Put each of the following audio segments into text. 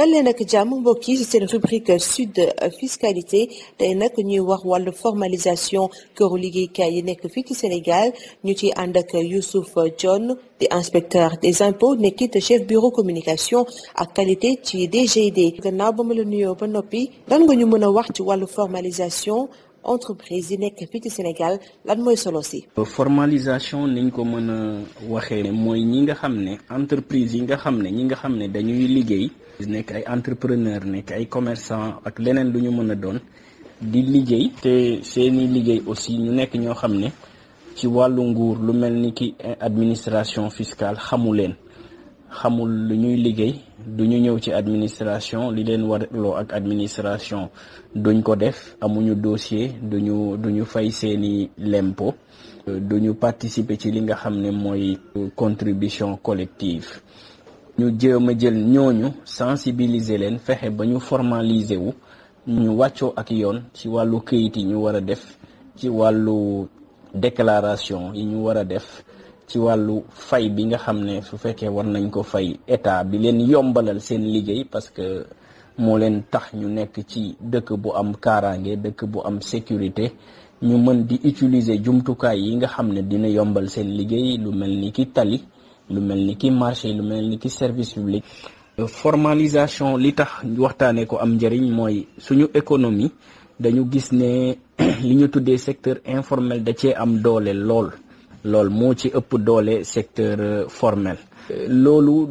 dal leen ak jàmm mbokk yi ci seen rubrique sud fiscalité tey nag ñuy wax wàllu formalisation këru liggéeykaay yi nekk fii ci Sénégal ñu ci ànd ak Youssouf Dione di inspecteur des impôts nekkit chef bureau communication ak qualité ci DGID. gannaaw ba ma la nuyoo ba noppi lan nga ñu mën a wax ci wàllu formalisation entreprise yi nekk fii ci Sénégal lan mooy solo si. formalisation niñ ko mën a waxee mooy ñi nga xam ne entreprise yi nga xam ne ñi nga xam ne dañuy liggéey nekk ay entrepreneur nekk ay commerçant ak leneen lu ñu mën a doon di liggéey te seeni liggéey aussi ñu nekk ñoo xam ne ci wàllu nguur lu mel ni ki administration fiscale xamul lu ñuy liggéey du ñu ñëw ci administration li leen warloo ak administration duñ ko def amuñu dossier duñu fay seeni lempo duñu participer ci li nga xam ne mooy contribution collective. ñu jéem a jël ñooñu sensibiliser leen fexe ba ñu formaliser wu ñu wàccoo ak yoon ci wàllu këyit yi ñu war a def ci wàllu déclaration yi ñu war a def ci wàllu fay bi nga xam ne su fekkee war nañ ko fay état bi leen yombalal seen liggéey parce que moo leen tax ñu nekk ci dëkk bu am kaaraange dëkk bu am sécurité ñu mën di utiliser jumtukaay yi nga xam ne dina yombal seen liggéey lu mel ni ki tali lu mel ni ki marché lu mel ni ki service public. formalisation li tax waxtaanee ko am njëriñ mooy suñu économie dañu gis ne li ñu tuddee secteur informel da cee am doole lool moo ci ëpp doole secteur formel. loolu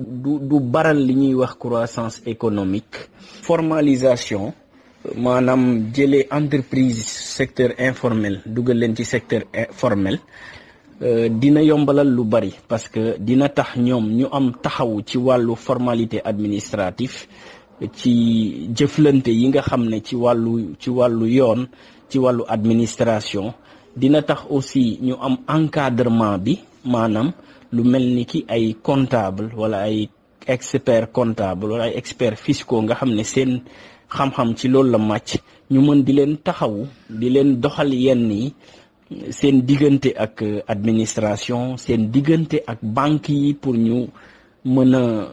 du baral li ñuy wax croissance économique. formalisation maanaam jëlee entreprise secteur informel dugal leen ci secteur formel dina yombalal lu bari parce que dina tax ñoom ñu am taxawu ci wàllu formalité administrative ci jëflante yi nga xam ne ci wàllu yoon ci wàllu administration. dina tax aussi ñu am encadrement bi maanaam lu mel ni ki ay comptable wala ay expert comptable wala ay experts fiscaux nga xam ne seen xam-xam ci loolu la màcc ñu mën di leen taxawu di leen doxal yenn yi seen diggante ak administration seen diggante ak banque yi pour ñu mën a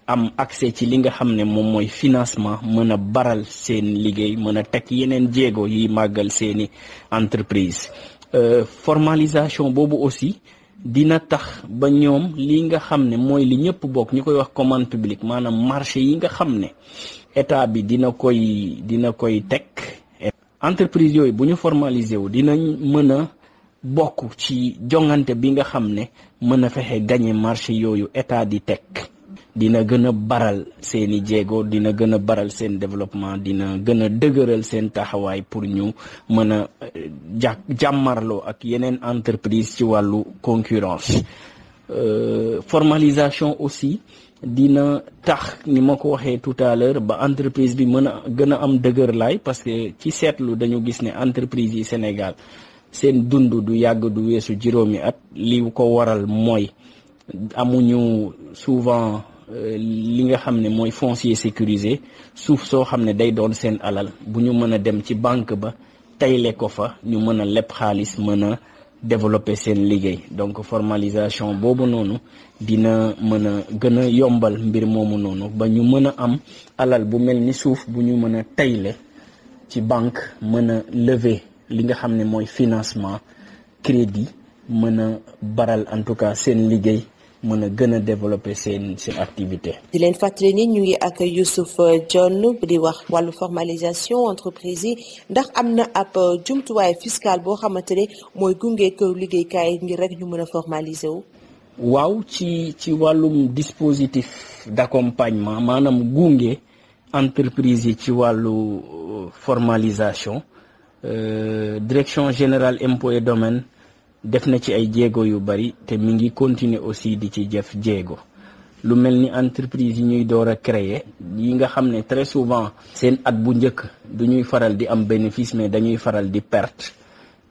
am accès ci li nga xam ne moom mooy financement mën a baral seen liggéey mën a teg yeneen jéego yi màggal seeni entreprise. formalisation boobu aussi dina tax ba ñoom li nga xam ne mooy li ñëpp bokk ñu koy wax commande publique maanaam marché yi nga xam ne état bi dina koy teg. entreprise yooyu bu ñu formaliser wu dinañ mën a bokk ci jongante bi nga xam ne mën a fexe gagner marché yooyu état di teg. dina gën a baral seeni jéego dina gën a baral seen développement dina gën a dëgëral seen taxawaay pour ñu mën a jàmmarloo ak yeneen entreprise ci wàllu concurrence. formalisation aussi dina tax ni ma ko waxee tout à l'heure ba entreprise bi mën a gën a am dëgër laay parce que ci seetlu dañu gis ne entreprise yi Sénégal seen dund du yàgg du weesu juróomi at li ko waral mooy amuñu souvent li nga xam ne mooy foncier sécurisé suuf soo xam ne day doon seen alal bu ñu mën a dem ci banque ba tayle ko fa ñu mën a leb xaalis mën a développer seen liggéey donc formalisation boobu noonu dina mën a gën a yombal mbir moomu noonu ba ñu mën a am alal bu mel ni suuf bu ñu mën a tayle ci banque mën a lever li nga xam ne mooy financement crédit mën a baral en tout cas seen liggéey mën a gën a développer seen activité. di leen fàttali ni ñu ngi ak Youssouf Dione di wax wàllu formalisation entreprise yi ndax am na ab jumtuwaay fiscal boo xamante ne mooy gunge këru liggéeykaay ngir rek ñu mën a formaliser wu. waaw ci wàllum dispositif d'accompagnement maanaam gunge entreprise yi ci wàllu formalisation direction générale impôts et domaines def na ci ay jéego yu bari te mi ngi continuer aussi di ci jëf jéego lu mel ni entreprise yi ñuy door a créer yi nga xam ne très souvent seen at bu njëkk du ñuy faral di am bénéfice mais dañuy faral di perte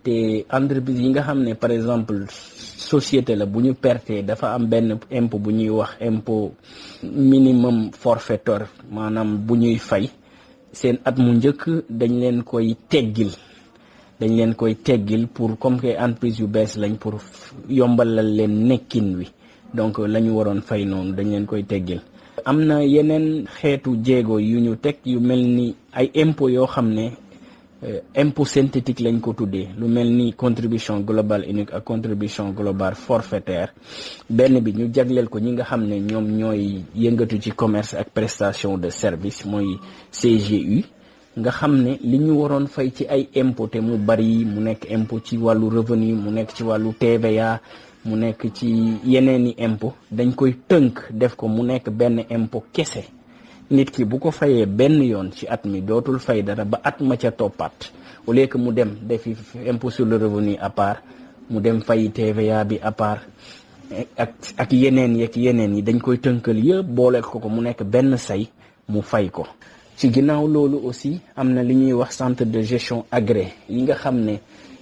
te entreprise yi nga xam ne par exemple société la bu ñu pertee dafa am benn impôt bu ñuy wax impôt minimum forfaiteur maanaam bu ñuy fay seen at mu njëkk dañ leen koy teggil pour comme que entreprise yu bees lañ pour yombalal leen nekkin wi donc la ñu waroon fay noonu dañ leen koy teggil am na yeneen xeetu jéego yu ñu teg yu mel ni ay impôt yoo xam ne impôt synthétique lañ ko tuddee, lu mel ni contribution globale unique ak contribution globale forfaitaire. benn bi ñu jagleel ko ñi nga xam ne ñoom ñooy yëngatu ci commerce ak prestation de service mooy CGU, nga xam ne li ñu waroon fay ci ay impôt te mu bari, mu nekk impôt ci wàllu revenu, mu nekk ci wàllu TVA, mu nekk ci yeneeni impôt, dañ koy tënk def ko mu nekk benn impôt kese. nit ki bu ko fayee benn yoon ci at mi dootul fay dara ba at ma ca toppaat, au lieu que mu dem defi impôt sur le revenu à part, mu dem fay TVA bi à part ak yeneen yi dañ koy tënkal yëpp booleel ko mu nekk benn say mu fay ko. ci ginnaaw loolu aussi am na li ñuy wax centre de gestion agréé yi nga xam ne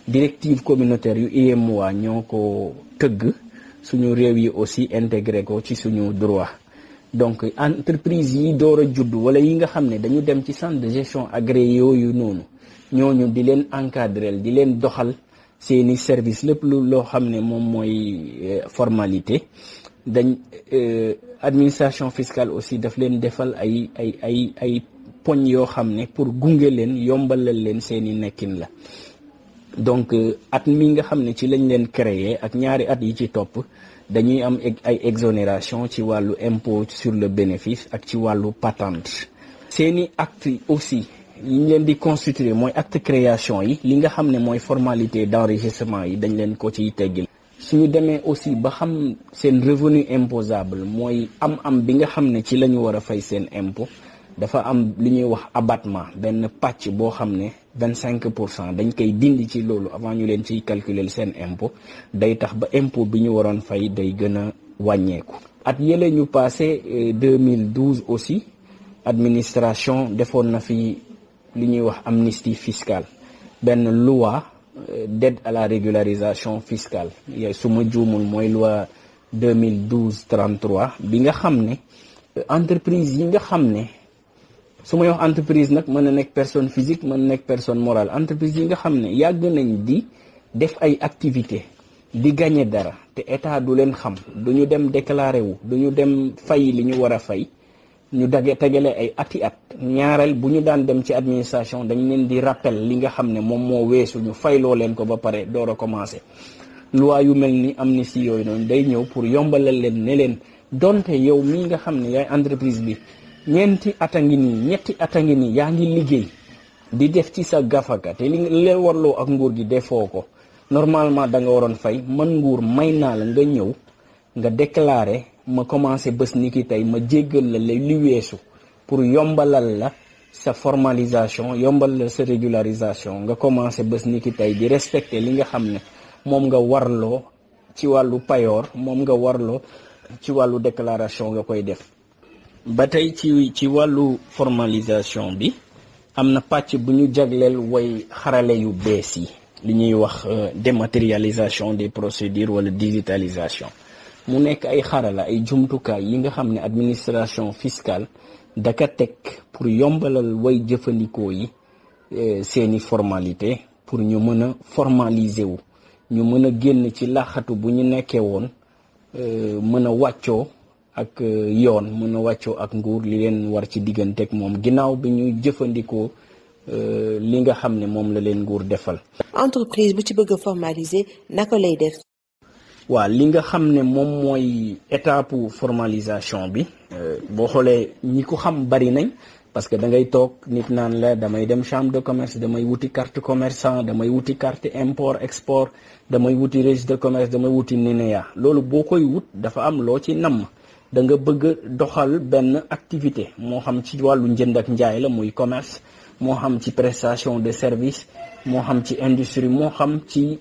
directive communautaire yu UEMOA ñoo ko tëgg, suñu réew yi aussi intégré ko ci suñu droit. donc entreprise yi door a judd wala yi nga xam ne dañu dem ci centre de gestion agréé yooyu noonu, ñooñu di leen encadrer, di leen doxal seeni service lépp loo xam ne moom mooy formalité. Administration fiscale aussi daf leen defal ay poñ yoo xam ne pour gunge leen, yombalal leen seeni nekkin la. donc at mi nga xam ne ci lañ leen créer ak ñaari at yi ci topp dañuy am ay exonération ci wàllu impôt sur le bénéfice ak ci wàllu patente. seeni acte aussi yi ñu leen di constituer mooy acte création yi, li nga xam ne mooy formalité d'enregistrement yi dañ leen ko ciy teggil. suñu demee aussi ba xam seen revenu imposable mooy am bi nga xam ne ci la ñu war a fay seen impôt, dafa am li ñuy wax abattement, benn pàcc boo xam ne 25% dañ koy dindi ci loolu avant ñu leen ciy calculer seen impôt. day tax ba impôt bi ñu waroon fay day gën a wàññeeku. at yële ñu passé 2012 aussi administration defoon na fi li ñuy wax amnistie fiscale, benn loi d'aide à la régularisation fiscale, su ma juumul mooy loi 2012-33 bi nga xam ne entreprise yi nga xam ne, su may wax entreprise nag mën na nekk personne physique, mën na nekk personne morale, entreprise yi nga xam ne yàgg nañ di def ay activité di gagner dara te état du leen xam, du ñu dem déclarer wu, du ñu dem fay li ñu war a fay, ñu tegale ay ati at. ñaareel bu ñu daan dem ci administration dañ leen di rappel li nga xam ne moom moo weesu, ñu fayloo leen ko ba pare door a commencer. loi yu mel ni amnistie yooyu noonu day ñëw pour yombalal leen ne leen donte yow mii nga xam ne yaay entreprise bi ñetti at a ngi nii yaa ngi liggéey di def ci sa gafaka te li leen warloo ak nguur gi defoo ko, normalement da nga waroon fay. man nguur may naa la nga ñëw nga déclarer, ma commencé bés ni ki tey ma jéggal la li weesu pour yombalal la sa formalisation, yombal la sa régularisation, nga commencé bés ni ki tey di respecter li nga xam ne moom nga warloo ci wàllu payoor, moom nga warloo ci wàllu déclaration nga koy def. ba tey ci wàllu formalisation bi am na pàcc bu ñu jagleel way xarale yu bees yi, li ñuy wax dématérialisation des procédures wala digitalisation. mu nekk ay xarala, ay jumtukaay yi nga xam ne administration fiscale daka teg pour yombalal way jëfandikoo yi seeni formalité, pour ñu mën a formaliser wu, ñu mën a génn ci laxatu bu ñu nekkee woon, mën a wàccoo ak yoon, mën a wàccoo ak nguur li leen war ci digganteeg moom ginnaaw bi ñu jëfandikoo li nga xam ne moom la leen nguur defal. entreprise bu ci bëgg a formaliser naka lay def? waaw, li nga xam ne moom mooy étape formalisation bi, boo xoolee ñi ko xam bari nañ, parce que da ngay toog nit naan la damay dem chambre de commerce, damay wuti carte commerçant, damay wuti carte import export, damay wuti registre de commerce, damay wuti NINEA. loolu boo koy wut dafa am loo ci namm. da nga bëgg doxal benn activité, moo xam ci wàllu njënd ak njaay la muy commerce, moo xam ci prestation de service, moo xam ci industrie, moo xam ci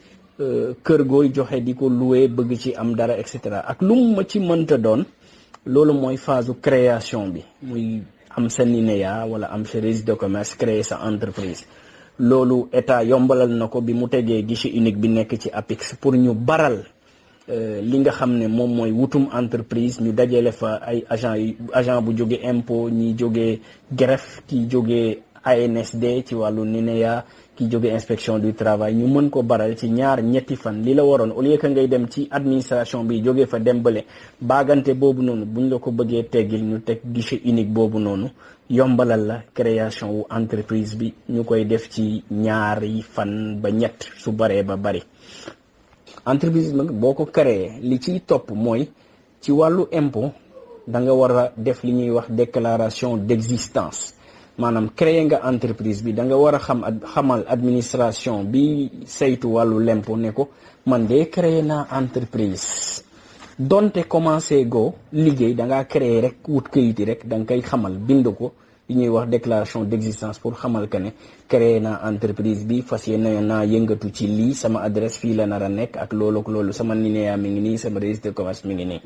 kër gooy joxe di ko louer bëgg ci am dara et cetera. ak lu mu ma ci mënta doon, loolu mooy phase création bi, muy am sa NINEA wala am sa registre de commerce, créer sa entreprise. loolu état yombalal na ko bi mu tegee guichet unique bi nekk ci APIX pour ñu baral li nga xam ne moom mooy wutum entreprise. ñu dajale fa ay agent bu jóge impôt, ñi jóge greffe, ki jóge ANSD ci wàllu NINEA, ki jóge inspection du travail ñu mën ko baral ci ñaar ñetti fan li la waroon au lieu que ngay dem ci administration bi jóge fa dem bële baagante boobu noonu buñ la ko bëggee teggil ñu teg guichet unique boobu noonu yombalal la création wu entreprise bi ñu koy def ci ñaari fan ba ñett su baree ba bari. entreprise nag boo ko créé li ciy topp mooy ci wàllu impôt da nga war a def li ñuy wax déclaration d'existence maanaam créé nga entreprise bi da nga war a xamal administration bi saytu wàllu l'impôt ne ko man de créé naa entreprise donte commencé go liggéey da ngaa créé rek wut këyiti rek da nga koy xamal bind ko li ñuy wax déclaration d'existence pour xamal que ne créé naa entreprise bi fas yéene naa yëngatu ci lii sama adresse fii la nar a nekk ak loolu sama NINEA mi ngi nii sama registre de commerce mi ngi nii.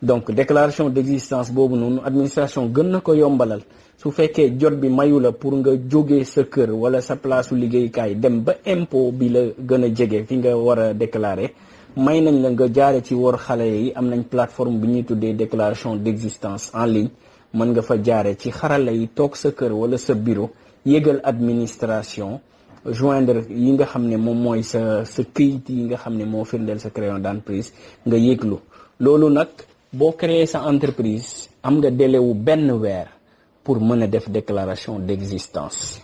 donc déclaration d'existence boobu noonu administration gën na ko yombalal su fekkee jot bi mayu la pour nga jógee sa kër wala sa place su liggéeykaay dem ba impôt bi la gën a jege fi nga war a déclarer may nañ la nga jaare ci wor xale yi am nañ plateforme bi ñuy tuddee déclaration d'existence en ligne mën nga fa jaare ci xarala yi toog sa kër wala sa bureau yëgal administration joindre yi nga xam ne moom mooy sa këyit yi nga xam ne moo firndeel sa création d'entreprise nga yëglu loolu nag boo créer sa entreprise am nga délai wu benn weer pour mën a def déclaration d'existence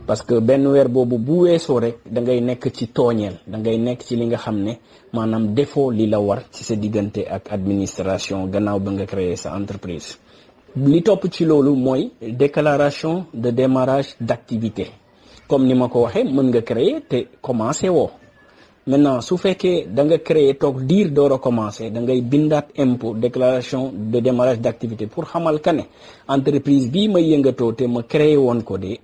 parce que benn weer boobu bu weesoo rek da ngay nekk ci tooñeel da ngay nekk ci li nga xam ne maanaam défaut li la war ci sa diggante ak administration gannaaw ba nga créer sa entreprise. li topp ci loolu mooy déclaration de démarrage d'activité comme ni ma ko waxee mën nga créer te commencer woo. maintenant su fekkee da nga créer toog diir door a commencer da ngay bindaat impôt déclaration de démarrage d'activité pour xamal ka ne entreprise bii may yëngatoo te ma créer woon ko de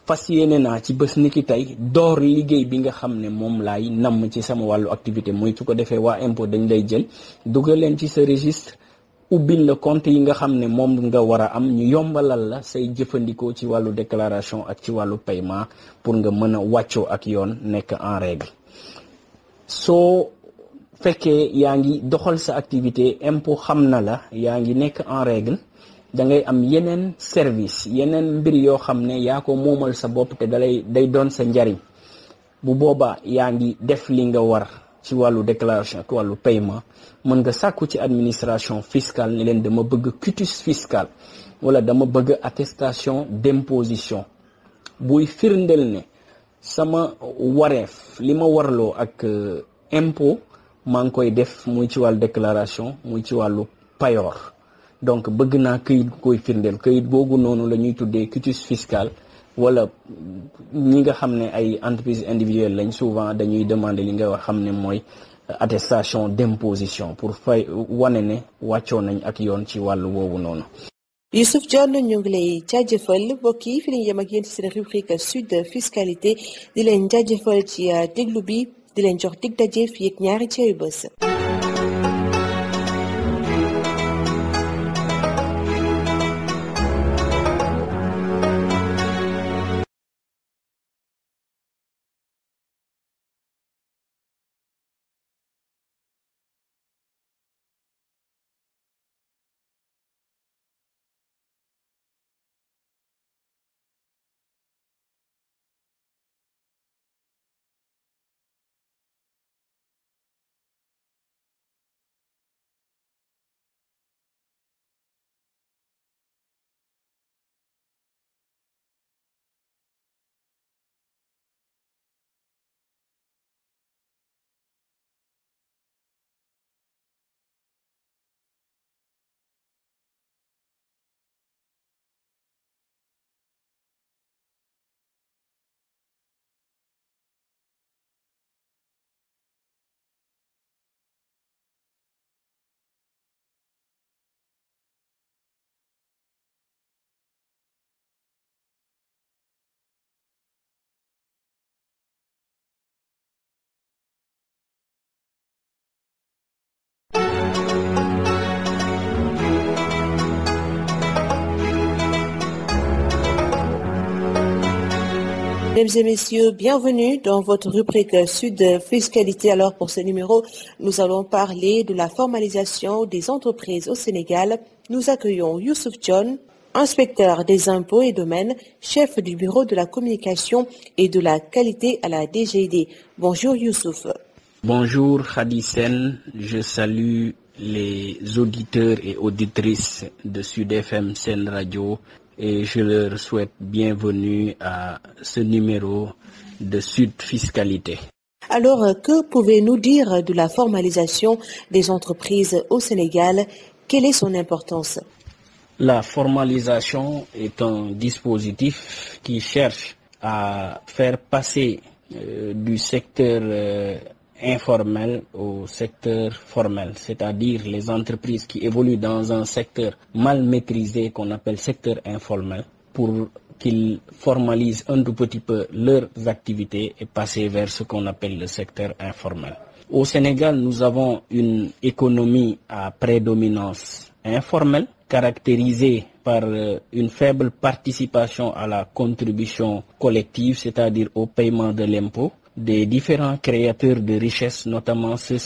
fas yéene naa ci bés ni ki tey door liggéey bi nga xam ne moom laay namm ci sama wàllu activité mooy su ko defee waa impôt dañ lay jël dugal leen ci sa registre ubbil la compte yi nga xam ne moom nga war a am ñu yombalal la say jëfandikoo ci wàllu déclaration ak ci wàllu paiement pour nga mën a wàccoo ak yoon nekk en règle. soo fekkee yaa ngi doxal sa activité impôt xam na la yaa ngi nekk en règle da ngay am yeneen service yeneen mbir yoo xam ne yaa ko moomal sa bopp te day doon sa njariñ bu boobaa yaa ngi def li nga war ci wàllu déclaration ak wàllu paiement mën nga sàkku ci administration fiscale ne leen dama bëgg quitus fiscal wala dama bëgg attestation d'imposition buy firndel ne sama wareef li ma warloo ak impôt maa ngi koy def muy ci wàllu déclaration muy ci wàllu payoor donc bëgg naa këyit gu koy firndeel këyit googu noonu la ñuy tuddee quitus fiscal wala ñi nga xam ne ay entreprises individuelles lañ souvent dañuy demander li nga wax xam ne mooy attestation d'imposition pour fay wane ne wàccoo nañ ak yoon ci wàllu woowu noonu. Youssouf Dione ñu ngi lay jaajëfal mbokk yi fi lañu yem ak yéen ci seen rubrique sud fiscalité di leen jaajëfal ci déglu bi di leen jox dig daje fii ak ñaari ci bés. Mesdames et messieurs, bienvenue dans votre rubrique Sud Fiscalité. Alors pour ce numéro, nous allons parler de la formalisation des entreprises au Sénégal. Nous accueillons Youssouf Dione, inspecteur des impôts et domaines, chef du bureau de la communication et de la qualité à la DGID. Bonjour Youssouf. Bonjour Khady Sène, je salue les auditeurs et auditrices de Sud FM Sen Radio et je leur souhaite bienvenue à ce numéro de Sud Fiscalité. Alors, que pouvez-vous dire de la formalisation des entreprises au Sénégal? Quelle est son importance? La formalisation est un dispositif qui cherche à faire passer du secteur informel au secteur formel, c'est-à-dire les entreprises qui évoluent dans un secteur mal maîtrisé qu'on appelle secteur informel, pour qu'ils formalisent un tout petit peu leurs activités et passer vers ce qu'on appelle le secteur informel. Au Sénégal, nous avons une économie à prédominance informelle, caractérisée par une faible participation à la contribution collective, c'est-à-dire au paiement de l'impôt, des différents créateurs de richesses, notamment ceux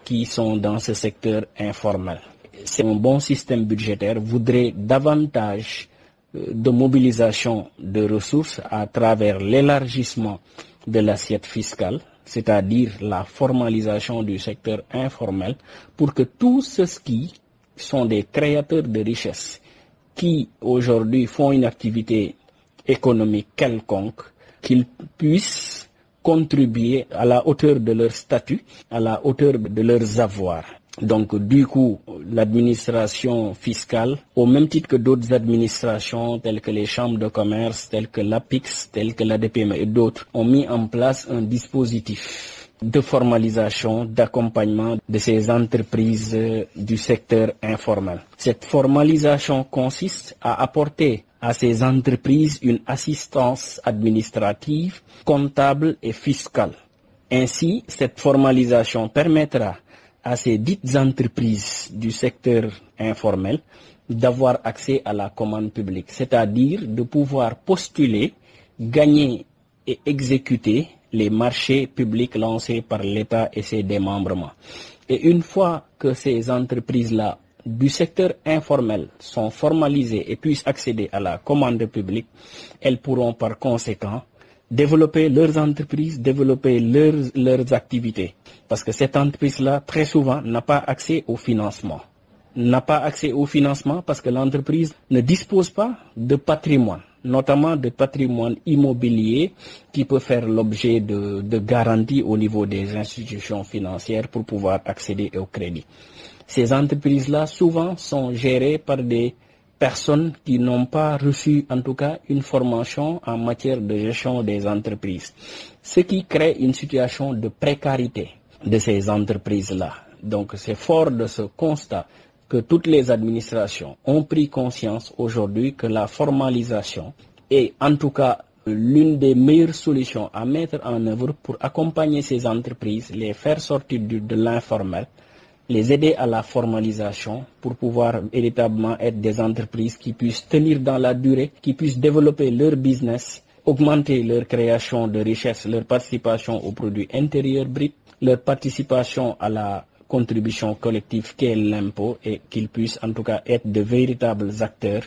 qui sont dans ce secteur informel. C'est un bon système budgétaire, voudrait davantage de mobilisation de ressources à travers l'élargissement de l'assiette fiscale, c'est-à-dire la formalisation du secteur informel, pour que tous ceux qui sont des créateurs de richesses, qui aujourd'hui font une activité économique quelconque, qu'ils puissent contribuer à la hauteur de leur statut, à la hauteur de leurs avoirs. Donc du coup, l'administration fiscale, au même titre que d'autres administrations telles que les chambres de commerce, telles que l'APIX, telles que l'ADPME et d'autres, ont mis en place un dispositif de formalisation, d'accompagnement de ces entreprises du secteur informel. Cette formalisation consiste à apporter à ces entreprises une assistance administrative, comptable et fiscale. Ainsi, cette formalisation permettra à ces dites entreprises du secteur informel d'avoir accès à la commande publique, c'est-à-dire de pouvoir postuler, gagner et exécuter les marchés publics lancés par l'État et ses démembrements. Et une fois que ces entreprises-là du secteur informel sont formalisées et puissent accéder à la commande publique, elles pourront par conséquent développer leurs entreprises, développer leurs activités. Parce que cette entreprise-là, très souvent, n'a pas accès au financement. N'a pas accès au financement parce que l'entreprise ne dispose pas de patrimoine, notamment de patrimoine immobilier qui peut faire l'objet de garanties au niveau des institutions financières pour pouvoir accéder au crédit. Ces entreprises-là, souvent, sont gérées par des personnes qui n'ont pas reçu, en tout cas, une formation en matière de gestion des entreprises. Ce qui crée une situation de précarité de ces entreprises-là. Donc, c'est fort de ce constat que toutes les administrations ont pris conscience aujourd'hui que la formalisation est, en tout cas, l'une des meilleures solutions à mettre en œuvre pour accompagner ces entreprises, les faire sortir de l'informel, les aider à la formalisation pour pouvoir véritablement être des entreprises qui puissent tenir dans la durée, qui puissent développer leur business, augmenter leur création de richesse, leur participation au produit intérieur brut, leur participation à la contribution collective qu'est l'impôt et qu'ils puissent en tout cas être de véritables acteurs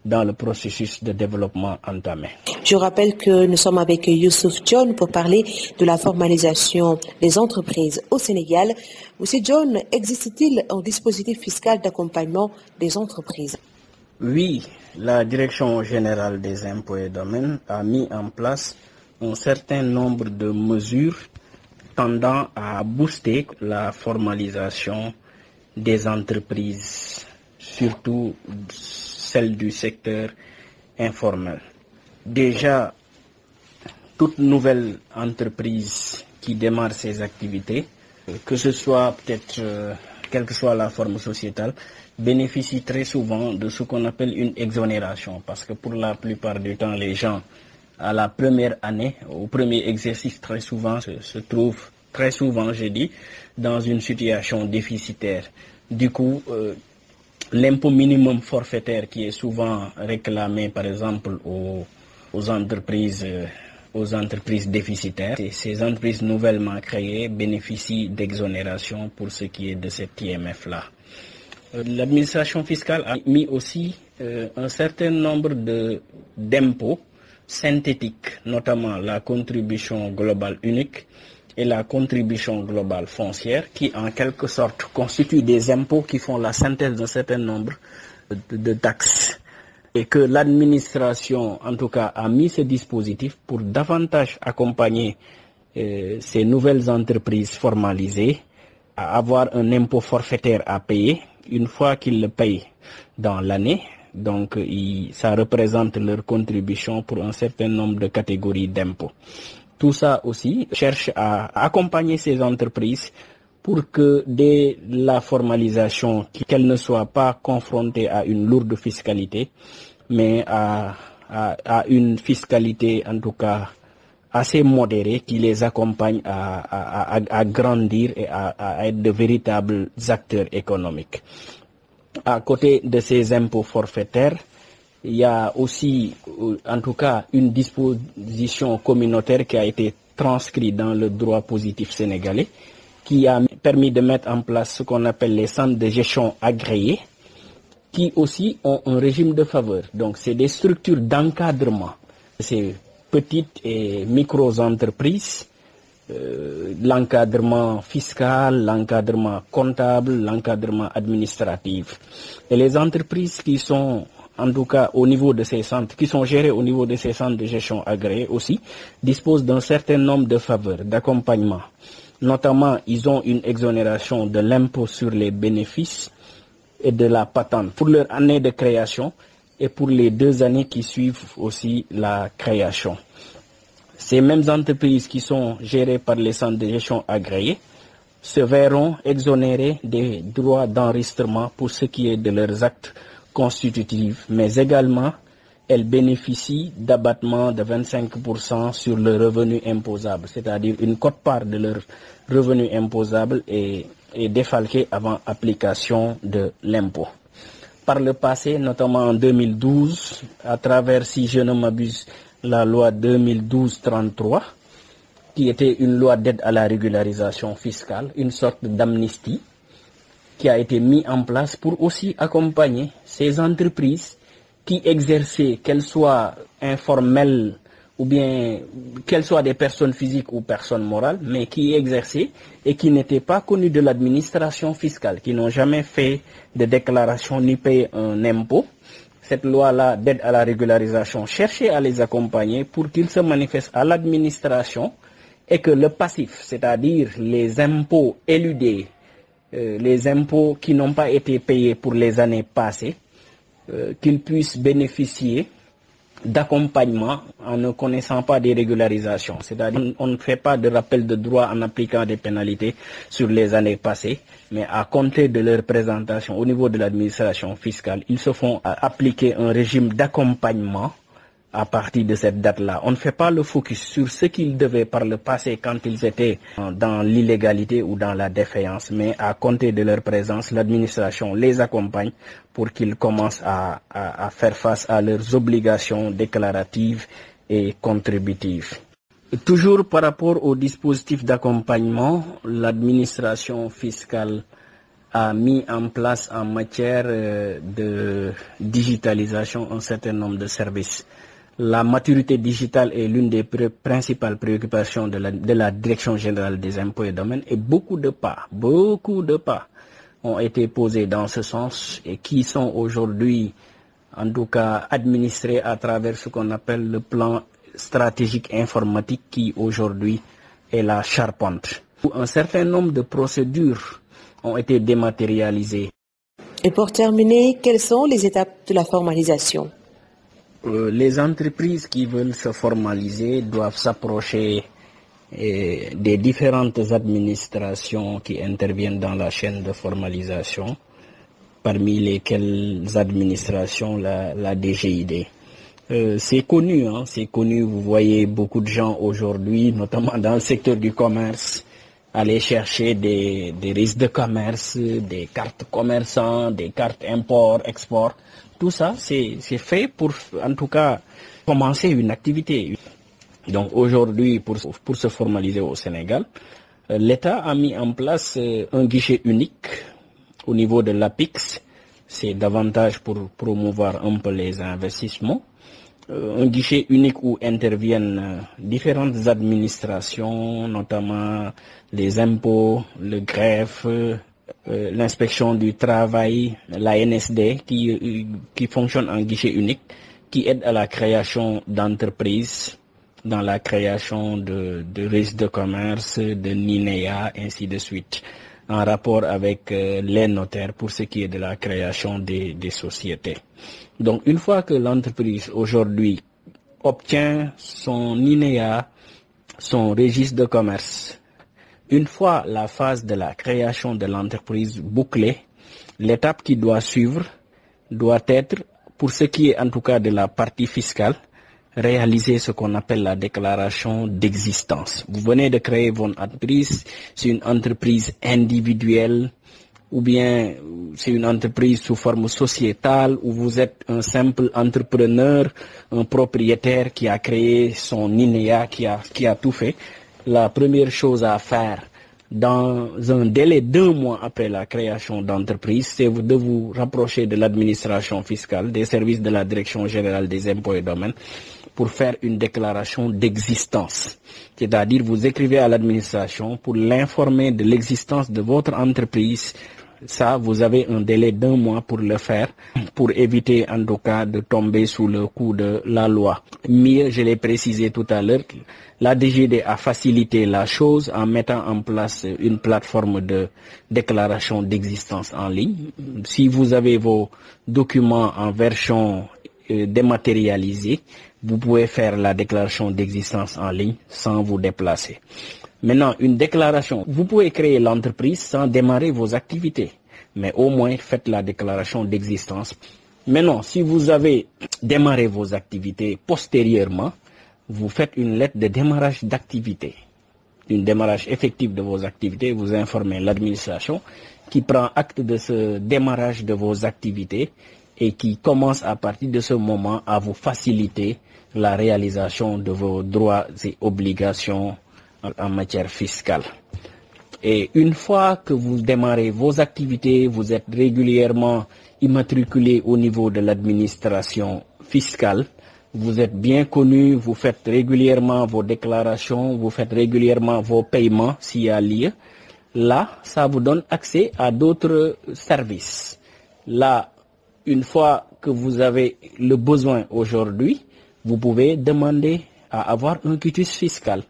dans le processus de développement entamé. Je rappelle que nous sommes avec Youssouf John pour parler de la formalisation des entreprises au Sénégal. Monsieur John, existe-t-il un dispositif fiscal d'accompagnement des entreprises? Oui, la Direction générale des impôts et domaines a mis en place un certain nombre de mesures tendant à booster la formalisation des entreprises, surtout celle du secteur informel. Déjà, toute nouvelle entreprise qui démarre ses activités, que ce soit peut-être, quelle que soit la forme sociétale, bénéficie très souvent de ce qu'on appelle une exonération. Parce que pour la plupart du temps, les gens, à la première année, au premier exercice, très souvent, se trouvent, très souvent, j'ai dit, dans une situation déficitaire. Du coup, l'impôt minimum forfaitaire qui est souvent réclamé, par exemple, aux entreprises déficitaires, ces entreprises nouvellement créées bénéficient d'exonération pour ce qui est de cette IMF-là. L'administration fiscale a mis aussi un certain nombre d'impôts synthétiques, notamment la contribution globale unique et la contribution globale foncière, qui en quelque sorte constituent des impôts qui font la synthèse d'un certain nombre de taxes. Et que l'administration, en tout cas, a mis ce dispositif pour davantage accompagner ces nouvelles entreprises formalisées à avoir un impôt forfaitaire à payer une fois qu'ils le payent dans l'année. Donc, ça représente leur contribution pour un certain nombre de catégories d'impôts. Tout ça aussi cherche à accompagner ces entreprises pour que dès la formalisation, qu'elles ne soient pas confrontées à une lourde fiscalité, mais à une fiscalité en tout cas assez modérée qui les accompagne à grandir et à être de véritables acteurs économiques. À côté de ces impôts forfaitaires, il y a aussi, en tout cas, une disposition communautaire qui a été transcrite dans le droit positif sénégalais, qui a permis de mettre en place ce qu'on appelle les centres de gestion agréés, qui aussi ont un régime de faveur. Donc, c'est des structures d'encadrement. Ces petites et micro-entreprises, l'encadrement fiscal, l'encadrement comptable, l'encadrement administratif. Et les entreprises qui sont, en tout cas au niveau de ces centres, qui sont gérées au niveau de ces centres de gestion agréés aussi, disposent d'un certain nombre de faveurs, d'accompagnement. Notamment, ils ont une exonération de l'impôt sur les bénéfices et de la patente pour leur année de création et pour les 2 années qui suivent aussi la création. Ces mêmes entreprises qui sont gérées par les centres de gestion agréés se verront exonérées des droits d'enregistrement pour ce qui est de leurs actes constitutifs, mais également elles bénéficient d'abattements de 25% sur le revenu imposable, c'est-à-dire une quote-part de leur revenu imposable est défalquée avant application de l'impôt. Par le passé, notamment en 2012, à travers, si je ne m'abuse, la loi 2012-33, qui était une loi d'aide à la régularisation fiscale, une sorte d'amnistie, qui a été mise en place pour aussi accompagner ces entreprises qui exerçaient, qu'elles soient informelles ou bien qu'elles soient des personnes physiques ou personnes morales, mais qui exerçaient et qui n'étaient pas connues de l'administration fiscale, qui n'ont jamais fait de déclaration ni payé un impôt. Cette loi-là d'aide à la régularisation cherchait à les accompagner pour qu'ils se manifestent à l'administration et que le passif, c'est-à-dire les impôts éludés, les impôts qui n'ont pas été payés pour les années passées, qu'ils puissent bénéficier d'accompagnement en ne connaissant pas des régularisations. C'est-à-dire on ne fait pas de rappel de droit en appliquant des pénalités sur les années passées, mais à compter de leur présentation au niveau de l'administration fiscale, ils se font appliquer un régime d'accompagnement à partir de cette date-là. On ne fait pas le focus sur ce qu'ils devaient par le passé quand ils étaient dans l'illégalité ou dans la défaillance, mais à compter de leur présence, l'administration les accompagne pour qu'ils commencent à faire face à leurs obligations déclaratives et contributives. Toujours par rapport au dispositif d'accompagnement, l'administration fiscale a mis en place en matière de digitalisation un certain nombre de services. La maturité digitale est l'une des principales préoccupations de la Direction générale des impôts et domaines et beaucoup de pas ont été posés dans ce sens et qui sont aujourd'hui, en tout cas, administrés à travers ce qu'on appelle le plan stratégique informatique qui aujourd'hui est la charpente. Un certain nombre de procédures ont été dématérialisées. Et pour terminer, quelles sont les étapes de la formalisation ? Les entreprises qui veulent se formaliser doivent s'approcher des différentes administrations qui interviennent dans la chaîne de formalisation, parmi lesquelles administrations la DGID. C'est connu, vous voyez beaucoup de gens aujourd'hui, notamment dans le secteur du commerce, aller chercher des risques de commerce, des cartes commerçants, des cartes import-export. Tout ça, c'est fait pour, en tout cas, commencer une activité. Donc aujourd'hui, pour se formaliser au Sénégal, l'État a mis en place un guichet unique Au niveau de l'APIX, c'est davantage pour promouvoir un peu les investissements. Un guichet unique où interviennent différentes administrations, notamment les impôts, le greffe, l'inspection du travail, la NSD, qui fonctionne en guichet unique, qui aide à la création d'entreprises, dans la création de registres de commerce, de NINEA, ainsi de suite, en rapport avec les notaires pour ce qui est de la création des sociétés. Donc, une fois que l'entreprise aujourd'hui obtient son NINEA, son registre de commerce, une fois la phase de la création de l'entreprise bouclée, l'étape qui doit suivre doit être, pour ce qui est en tout cas de la partie fiscale, réaliser ce qu'on appelle la déclaration d'existence. Vous venez de créer votre entreprise, c'est une entreprise individuelle ou bien c'est une entreprise sous forme sociétale où vous êtes un simple entrepreneur, un propriétaire qui a créé son NINEA, qui a tout fait. La première chose à faire dans un délai d'1 mois après la création d'entreprise, c'est de vous rapprocher de l'administration fiscale, des services de la Direction générale des impôts et domaines, pour faire une déclaration d'existence. C'est-à-dire, vous écrivez à l'administration pour l'informer de l'existence de votre entreprise. Ça, vous avez un délai d'1 mois pour le faire, pour éviter en tout cas de tomber sous le coup de la loi. Mieux, je l'ai précisé tout à l'heure, la DGD a facilité la chose en mettant en place une plateforme de déclaration d'existence en ligne. Si vous avez vos documents en version dématérialisée, vous pouvez faire la déclaration d'existence en ligne sans vous déplacer. Maintenant, une déclaration, vous pouvez créer l'entreprise sans démarrer vos activités, mais au moins faites la déclaration d'existence. Maintenant, si vous avez démarré vos activités postérieurement, vous faites une lettre de démarrage d'activité, une démarrage effectif de vos activités, vous informez l'administration qui prend acte de ce démarrage de vos activités et qui commence à partir de ce moment à vous faciliter la réalisation de vos droits et obligations en matière fiscale. Et une fois que vous démarrez vos activités, vous êtes régulièrement immatriculé au niveau de l'administration fiscale, vous êtes bien connu, vous faites régulièrement vos déclarations, vous faites régulièrement vos paiements s'il y a lieu. Là, ça vous donne accès à d'autres services. Là, une fois que vous avez le besoin aujourd'hui, vous pouvez demander à avoir un quitus fiscal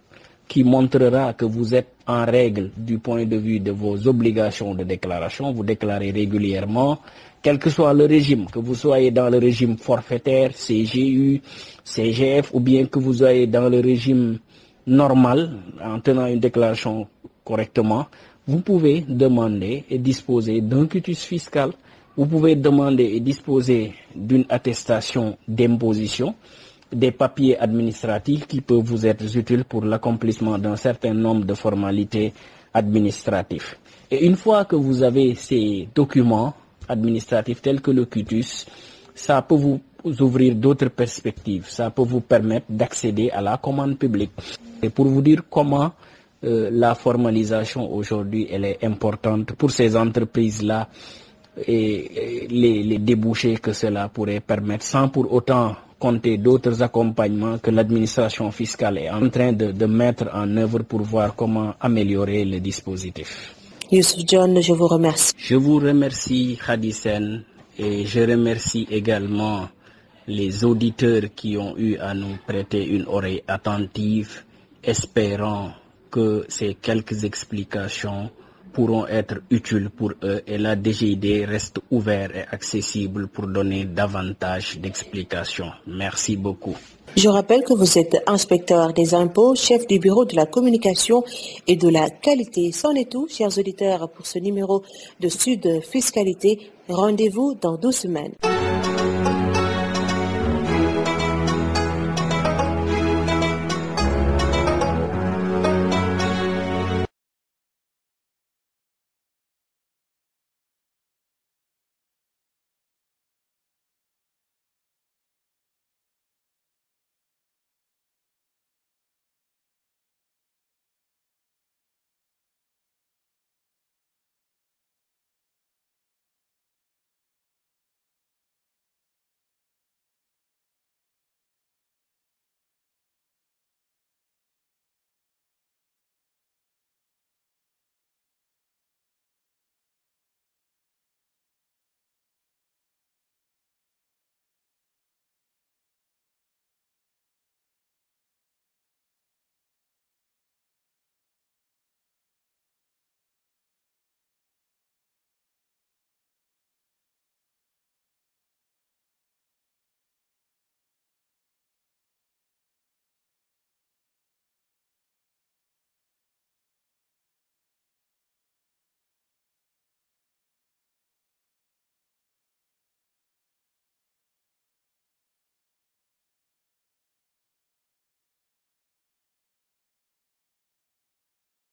qui montrera que vous êtes en règle du point de vue de vos obligations de déclaration. Vous déclarez régulièrement, quel que soit le régime, que vous soyez dans le régime forfaitaire, CGU, CGF, ou bien que vous soyez dans le régime normal, en tenant une déclaration correctement, vous pouvez demander et disposer d'un quitus fiscal. Vous pouvez demander et disposer d'une attestation d'imposition, des papiers administratifs qui peuvent vous être utiles pour l'accomplissement d'un certain nombre de formalités administratives. Et une fois que vous avez ces documents administratifs tels que le quitus, ça peut vous ouvrir d'autres perspectives. Ça peut vous permettre d'accéder à la commande publique. Et pour vous dire comment la formalisation aujourd'hui, elle est importante pour ces entreprises-là et les débouchés que cela pourrait permettre, sans pour autant compter d'autres accompagnements que l'administration fiscale est en train de mettre en œuvre pour voir comment améliorer le dispositif. Youssouf John, je vous remercie. Je vous remercie, Khadisen, et je remercie également les auditeurs qui ont eu à nous prêter une oreille attentive, espérant que ces quelques explications pourront être utiles pour eux et la DGID reste ouverte et accessible pour donner davantage d'explications. Merci beaucoup. Je rappelle que vous êtes inspecteur des impôts, chef du bureau de la communication et de la qualité. C'en est tout, chers auditeurs, pour ce numéro de Sud Fiscalité. Rendez-vous dans 2 semaines.